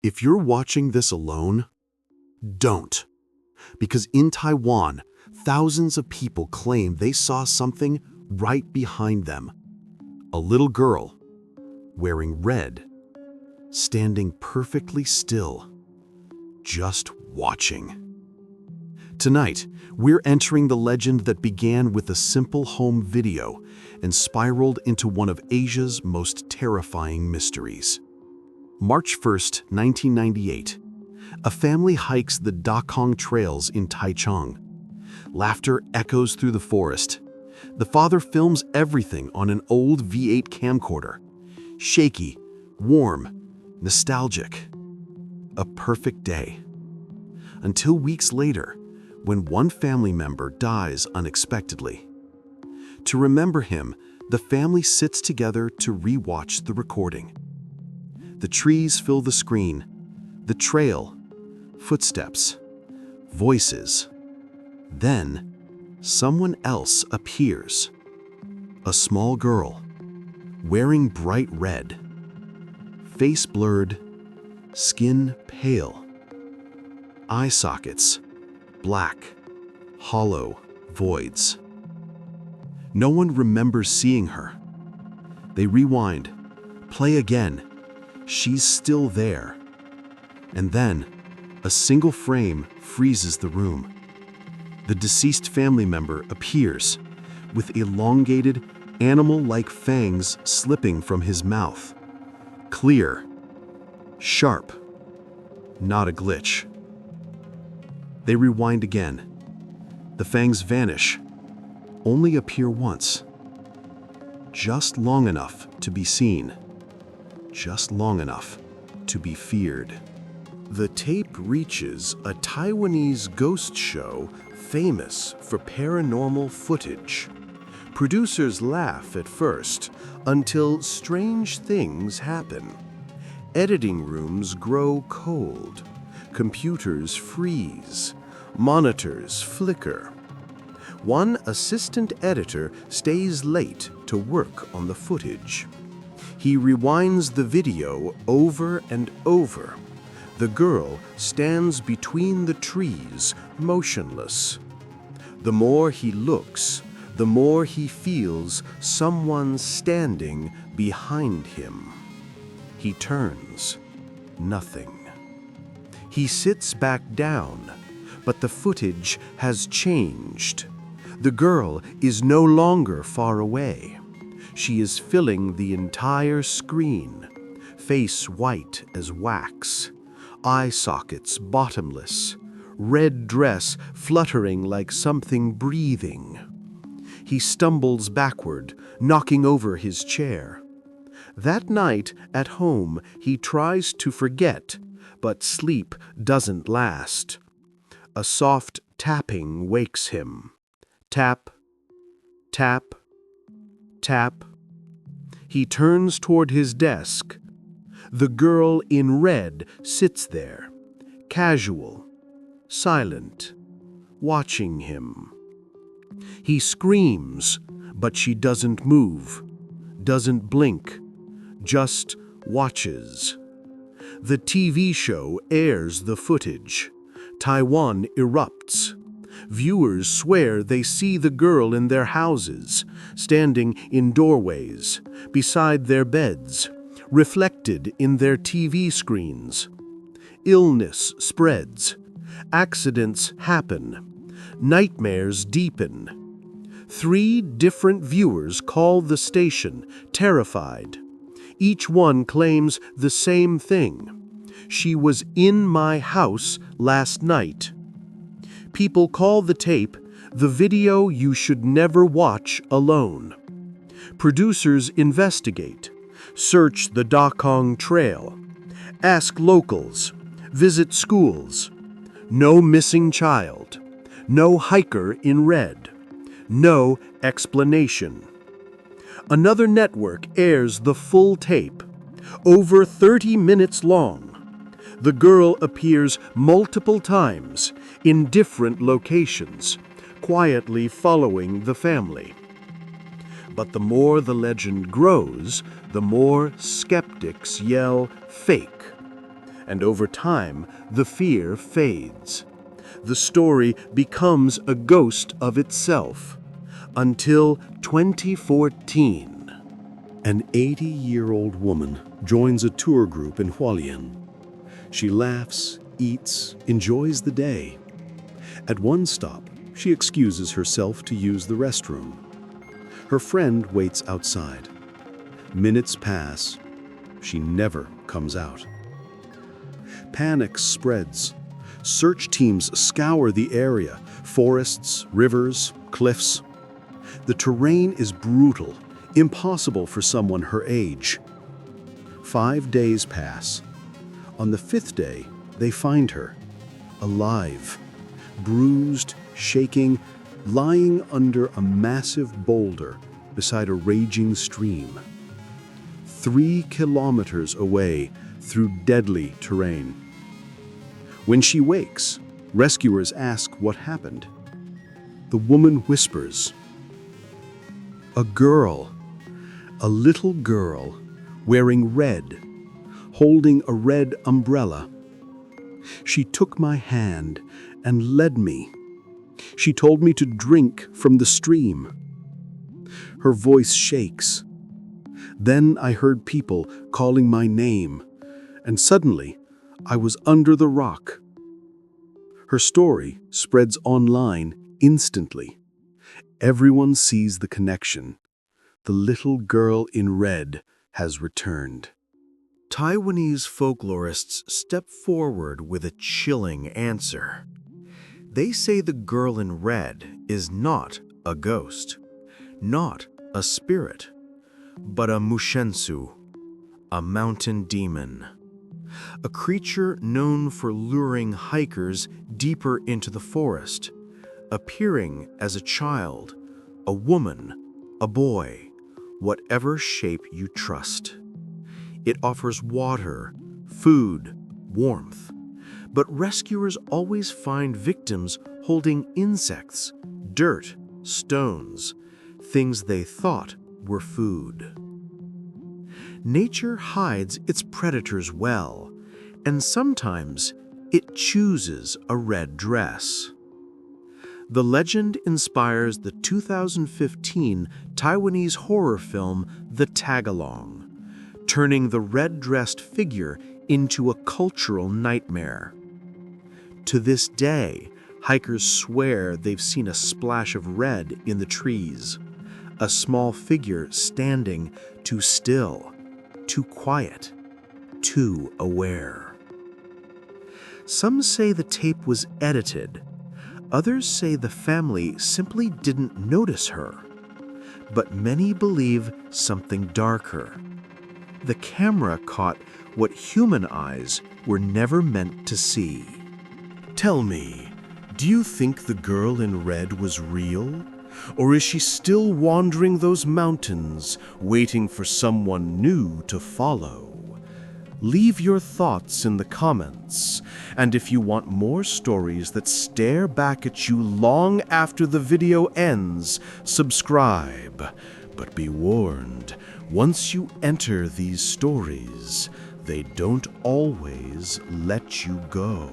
If you're watching this alone, don't. Because in Taiwan, thousands of people claim they saw something right behind them. A little girl, wearing red, standing perfectly still, just watching. Tonight, we're entering the legend that began with a simple home video and spiraled into one of Asia's most terrifying mysteries. March 1st, 1998. A family hikes the Dakong trails in Taichung. Laughter echoes through the forest. The father films everything on an old V8 camcorder. Shaky, warm, nostalgic. A perfect day. Until weeks later, when one family member dies unexpectedly. To remember him, the family sits together to re-watch the recording. The trees fill the screen, the trail, footsteps, voices. Then, someone else appears. A small girl, wearing bright red, face blurred, skin pale, eye sockets black, hollow voids. No one remembers seeing her. They rewind, play again. She's still there. And then, a single frame freezes the room. The deceased family member appears, with elongated, animal-like fangs slipping from his mouth. Clear, sharp, not a glitch. They rewind again. The fangs vanish, only appear once. Just long enough to be seen. Just long enough to be feared. The tape reaches a Taiwanese ghost show famous for paranormal footage. Producers laugh at first until strange things happen. Editing rooms grow cold. Computers freeze. Monitors flicker. One assistant editor stays late to work on the footage. He rewinds the video over and over. The girl stands between the trees, motionless. The more he looks, the more he feels someone standing behind him. He turns. Nothing. He sits back down, but the footage has changed. The girl is no longer far away. She is filling the entire screen, face white as wax, eye sockets bottomless, red dress fluttering like something breathing. He stumbles backward, knocking over his chair. That night at home, he tries to forget, but sleep doesn't last. A soft tapping wakes him. Tap, tap, tap. He turns toward his desk. The girl in red sits there, casual, silent, watching him. He screams, but she doesn't move, doesn't blink, just watches. The TV show airs the footage. Taiwan erupts. Viewers swear they see the girl in their houses, standing in doorways, beside their beds, reflected in their TV screens. Illness spreads. Accidents happen. Nightmares deepen. 3 different viewers call the station, terrified. Each one claims the same thing. She was in my house last night. People call the tape the video you should never watch alone. Producers investigate, search the Dakong Trail, ask locals, visit schools. No missing child, no hiker in red, no explanation. Another network airs the full tape, over 30 minutes long. The girl appears multiple times in different locations, quietly following the family. But the more the legend grows, the more skeptics yell fake. and over time, the fear fades. The story becomes a ghost of itself, until 2014. An 80-year-old woman joins a tour group in Hualien. She laughs, eats, enjoys the day. At one stop, she excuses herself to use the restroom. Her friend waits outside. Minutes pass. She never comes out. Panic spreads. Search teams scour the area, forests, rivers, cliffs. The terrain is brutal, impossible for someone her age. 5 days pass. On the 5th day, they find her, alive, bruised, shaking, lying under a massive boulder beside a raging stream. 3 kilometers away through deadly terrain. When she wakes, rescuers ask what happened. The woman whispers, "A girl, a little girl, wearing red, holding a red umbrella. She took my hand and led me. She told me to drink from the stream." Her voice shakes. Then I heard people calling my name, and suddenly I was under the rock. Her story spreads online instantly. Everyone sees the connection. The little girl in red has returned. Taiwanese folklorists step forward with a chilling answer. They say the girl in red is not a ghost, not a spirit, but a Mushensu, a mountain demon. A creature known for luring hikers deeper into the forest, appearing as a child, a woman, a boy, whatever shape you trust. It offers water, food, warmth, but rescuers always find victims holding insects, dirt, stones, things they thought were food. Nature hides its predators well, and sometimes it chooses a red dress. The legend inspires the 2015 Taiwanese horror film The Tagalong, turning the red-dressed figure into a cultural nightmare. To this day, hikers swear they've seen a splash of red in the trees, a small figure standing too still, too quiet, too aware. Some say the tape was edited. Others say the family simply didn't notice her. But many believe something darker. The camera caught what human eyes were never meant to see. Tell me, do you think the girl in red was real? Or is she still wandering those mountains, waiting for someone new to follow? Leave your thoughts in the comments, and if you want more stories that stare back at you long after the video ends, subscribe. But be warned, once you enter these stories, they don't always let you go.